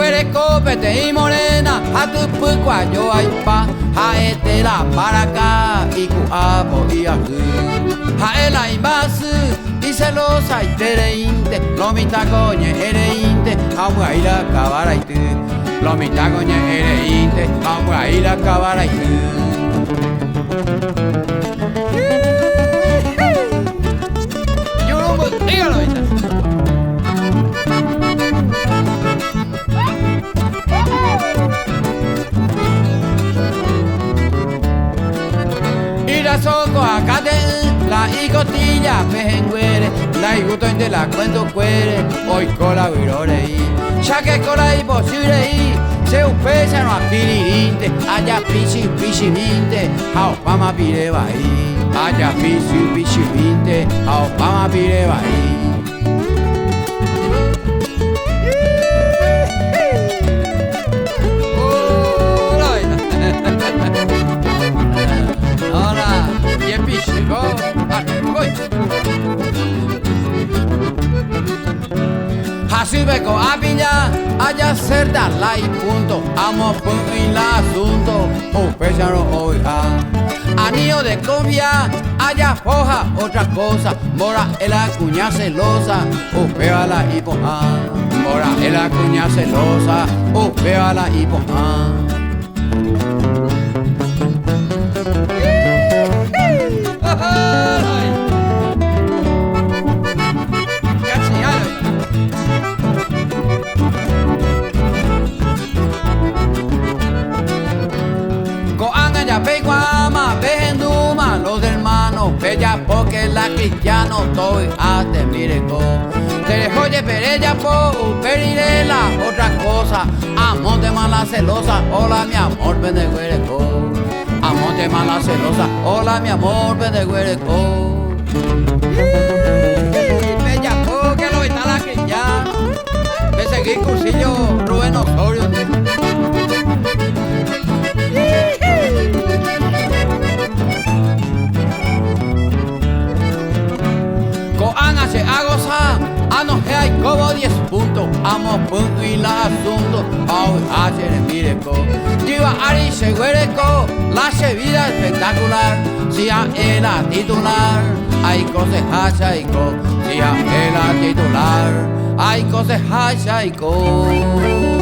huereco, pete y morena, a tu pucua yo hay pa, a este la para acá, y cuapo y ajú. A el hay más, y celosa y tereinte, lo mita coñe ereinte, vamos a ir a acabar ahí tú. Lo mita coñe ereinte, vamos a ir a acabar ahí tú. Dígalo, y la soco acá de la y costilla pejenguere, la y gusto de la cuento cuere, hoy cola virore y ya que cola y posible y se upesa no apiririnte, allá pichi pichi minte, a opama pireba y allá pichi pichi minte, a opama pireba y Hasibeco a pilla, allá cerda la y punto, amo y la asunto, o pesaro hoy anillo de cumbia, allá foja otra cosa, mora en la cuña celosa, o pega la hipoja, mora en la cuña celosa, o pega la hipoja. Peguama, Bejenduma, los hermanos, bella porque la cristiano, estoy hasta mireco. Te dejo de perella po, perirela, otra cosa, amor de mala celosa, hola mi amor, pendeguereco. Amor de mala celosa, hola mi amor, pendeguereco. Bella porque lo está la cristiano, me seguí cursillo, Rubén Osorio. Se a gozar, a no que hay como 10 puntos, amo punto y la asunto, hoy hacer mireco. Diva Ari se huereco, la vida espectacular, si a la titular, hay cosas hachaico, si a la titular, hay cosas hachaico.